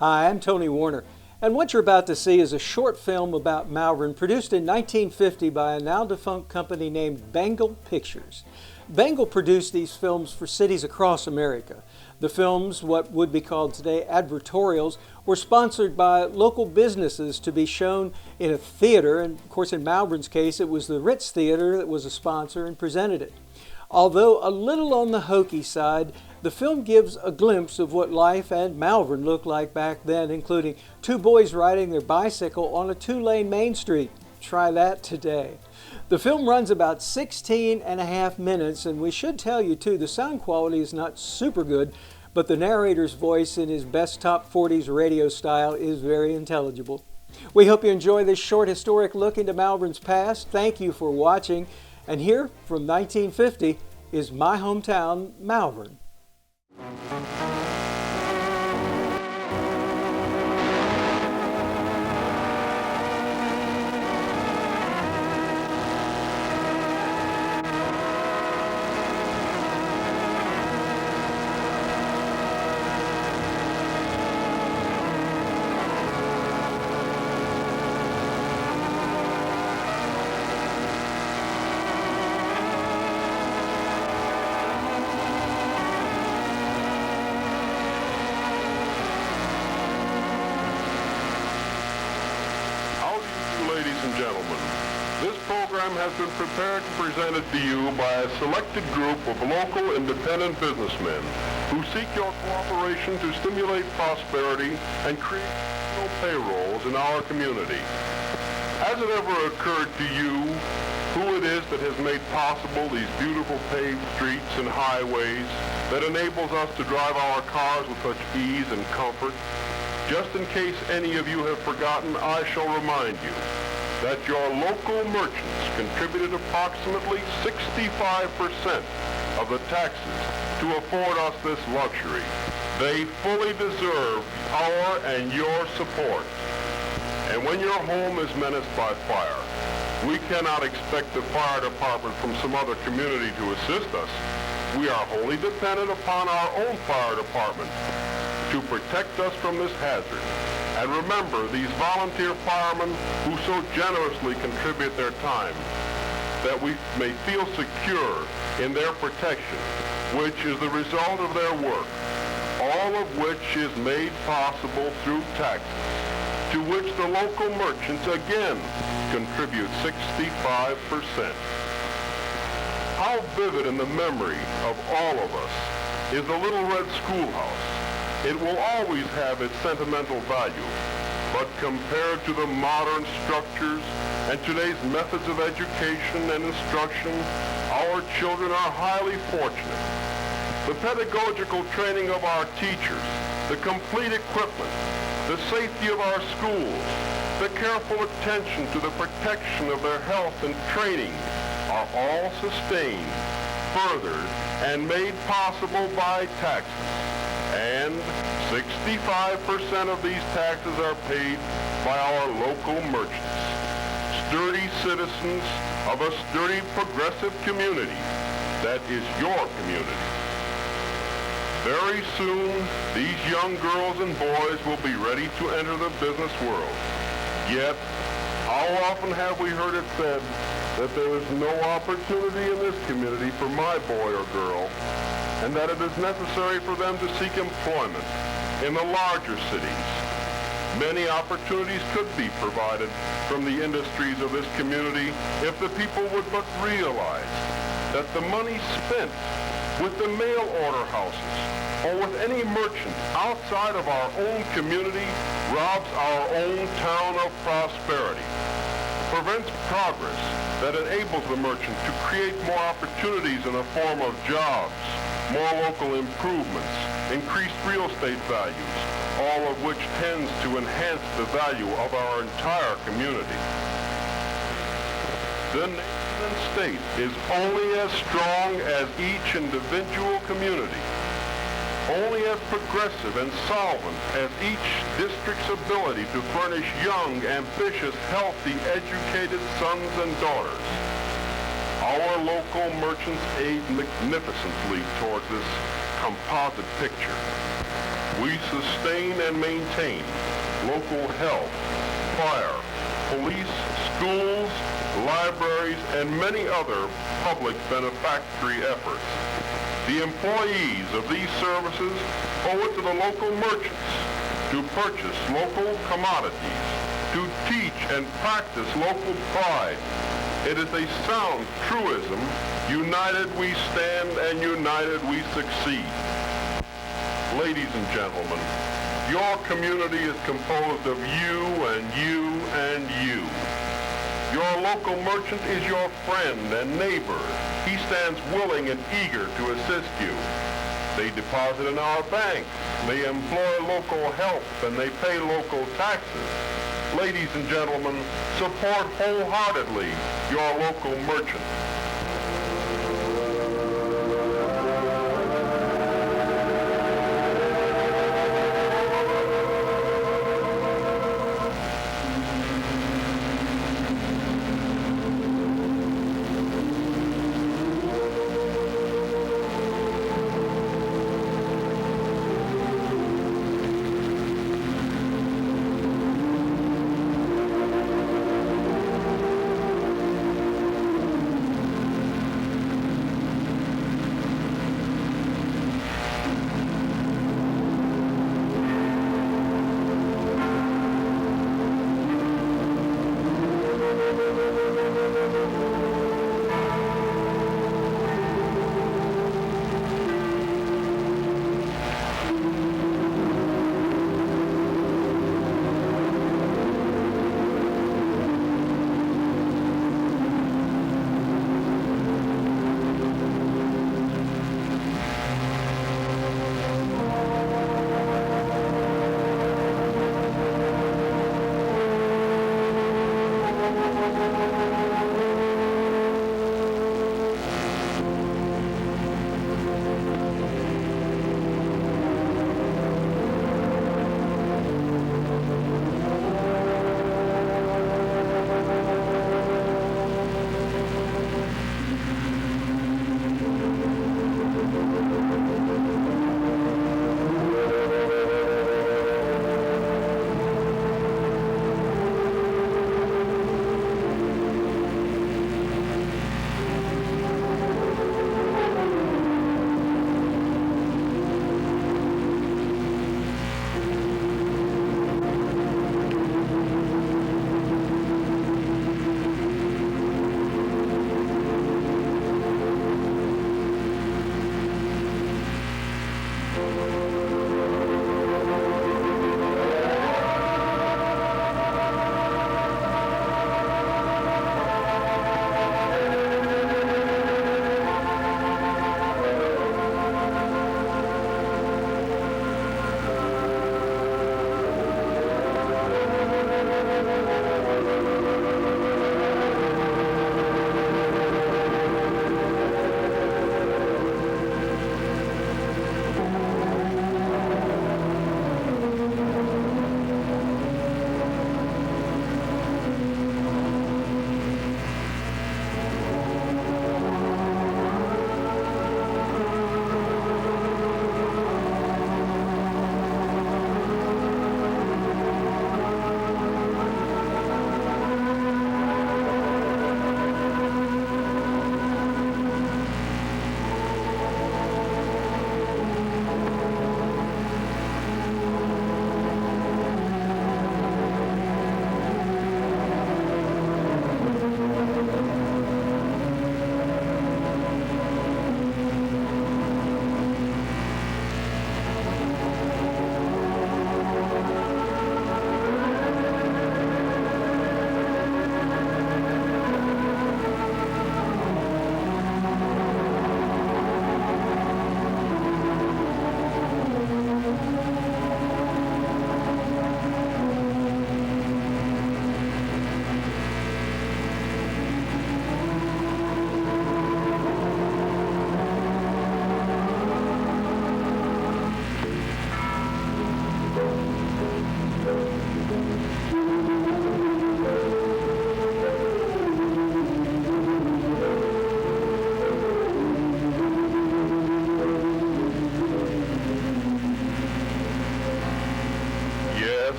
Hi, I'm Tony Warner, and what you're about to see is a short film about Malvern produced in 1950 by a now-defunct company named Bengal Pictures. Bengal produced these films for cities across America. The films, what would be called today advertorials, were sponsored by local businesses to be shown in a theater, and of course in Malvern's case it was the Ritz Theater that was a sponsor and presented it. Although a little on the hokey side, the film gives a glimpse of what life and Malvern looked like back then, including two boys riding their bicycle on a two-lane main street. Try that today. The film runs about 16 and a half minutes, and we should tell you too, the sound quality is not super good, but the narrator's voice in his best top 40s radio style is very intelligible. We hope you enjoy this short historic look into Malvern's past. Thank you for watching. And here, from 1950, is my hometown, Malvern. Ladies and gentlemen, this program has been prepared and presented to you by a selected group of local independent businessmen who seek your cooperation to stimulate prosperity and create additional payrolls in our community. Has it ever occurred to you who it is that has made possible these beautiful paved streets and highways that enables us to drive our cars with such ease and comfort? Just in case any of you have forgotten, I shall remind you that your local merchants contributed approximately 65% of the taxes to afford us this luxury. They fully deserve our and your support. And when your home is menaced by fire, we cannot expect the fire department from some other community to assist us. We are wholly dependent upon our own fire department to protect us from this hazard. And remember, these volunteer firemen who so generously contribute their time, that we may feel secure in their protection, which is the result of their work, all of which is made possible through taxes, to which the local merchants again contribute 65%. How vivid in the memory of all of us is the little red schoolhouse. It will always have its sentimental value, but compared to the modern structures and today's methods of education and instruction, our children are highly fortunate. The pedagogical training of our teachers, the complete equipment, the safety of our schools, the careful attention to the protection of their health and training are all sustained, furthered, and made possible by taxes. And 65% of these taxes are paid by our local merchants, sturdy citizens of a sturdy progressive community that is your community. Very soon, these young girls and boys will be ready to enter the business world. Yet, how often have we heard it said that there is no opportunity in this community for my boy or girl, and that it is necessary for them to seek employment in the larger cities. Many opportunities could be provided from the industries of this community if the people would but realize that the money spent with the mail order houses or with any merchant outside of our own community robs our own town of prosperity, prevents progress that enables the merchant to create more opportunities in the form of jobs, more local improvements, increased real estate values, all of which tends to enhance the value of our entire community. The nation and state is only as strong as each individual community, only as progressive and solvent as each district's ability to furnish young, ambitious, healthy, educated sons and daughters. Our local merchants aid magnificently towards this composite picture. we sustain and maintain local health, fire, police, schools, libraries, and many other public benefactory efforts. The employees of these services owe it to the local merchants to purchase local commodities, to teach and practice local pride. It is a sound truism, united we stand and united we succeed. Ladies and gentlemen, your community is composed of you and you and you. Your local merchant is your friend and neighbor. He stands willing and eager to assist you. They deposit in our banks, they employ local help, and they pay local taxes. Ladies and gentlemen, support wholeheartedly your local merchant.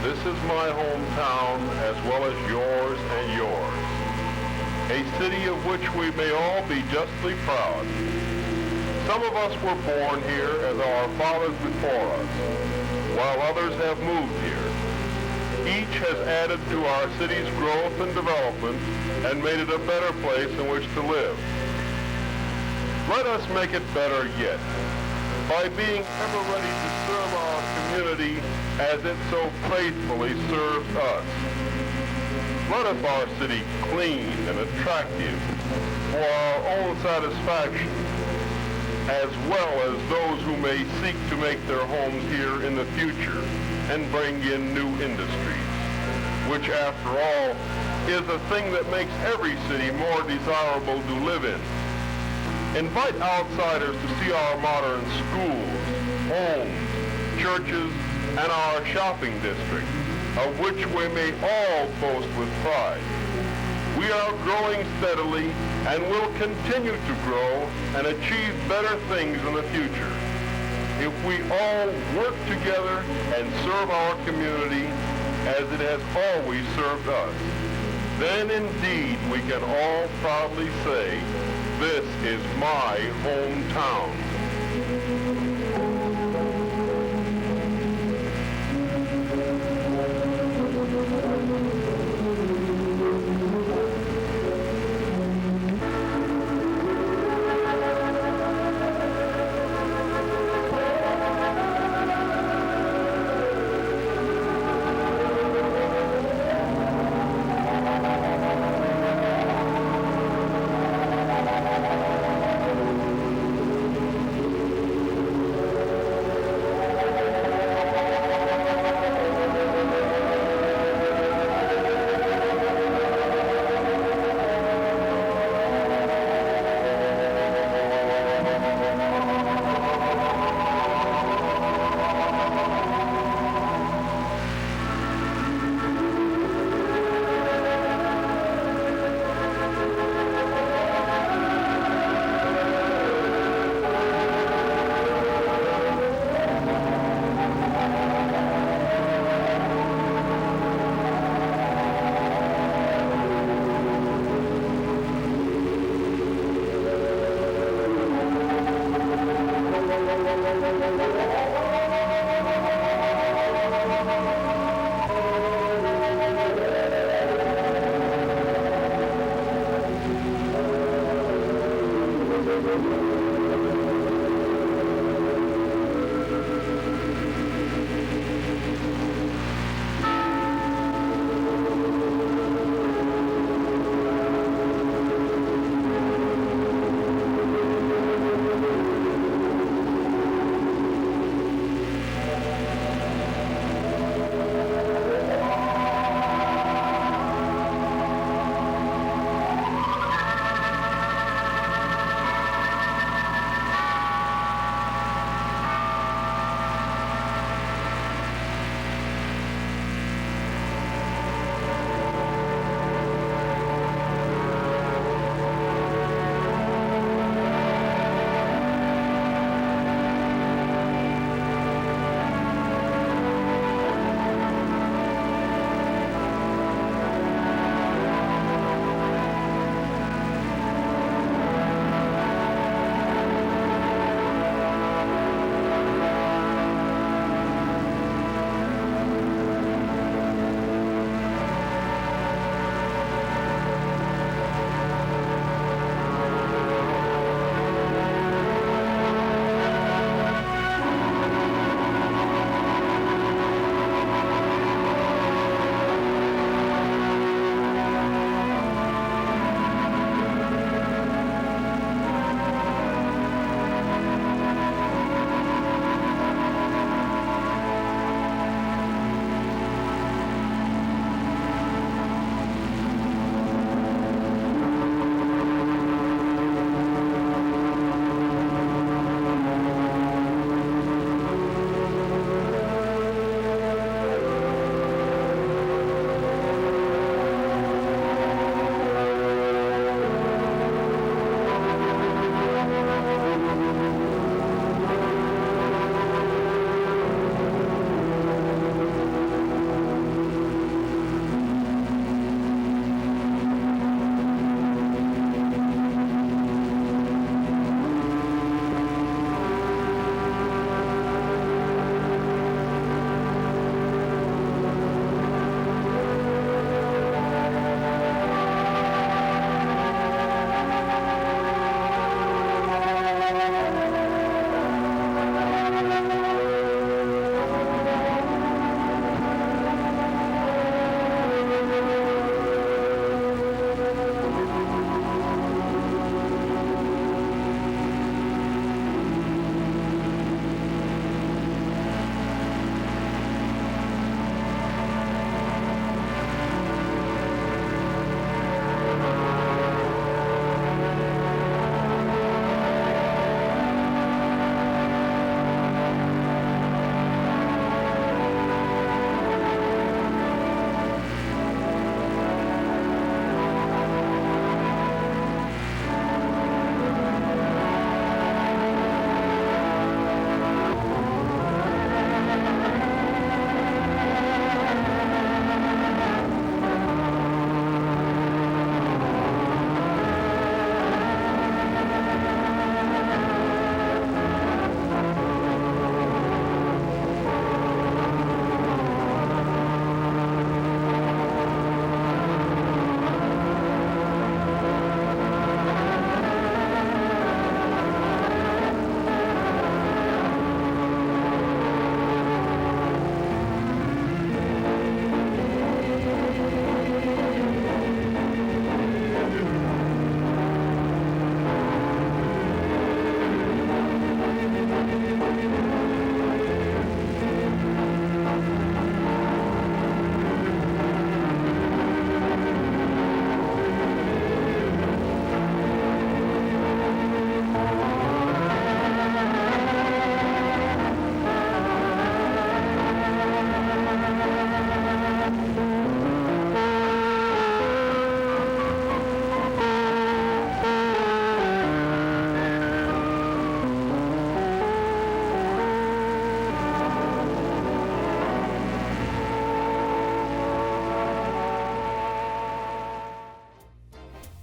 This is my hometown as well as yours and yours. A city of which we may all be justly proud. Some of us were born here as our fathers before us, while others have moved here. Each has added to our city's growth and development and made it a better place in which to live. Let us make it better yet by being ever ready to serve our community as it so faithfully serves us. Let us our city clean and attractive for our own satisfaction, as well as those who may seek to make their homes here in the future and bring in new industries, which after all is a thing that makes every city more desirable to live in. Invite outsiders to see our modern schools, homes, churches, and our shopping district, of which we may all boast with pride. We are growing steadily and will continue to grow and achieve better things in the future if we all work together and serve our community as it has always served us. Then indeed we can all proudly say, this is my hometown.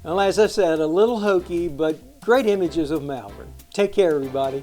Well, as I said, a little hokey, but great images of Malvern. Take care, everybody.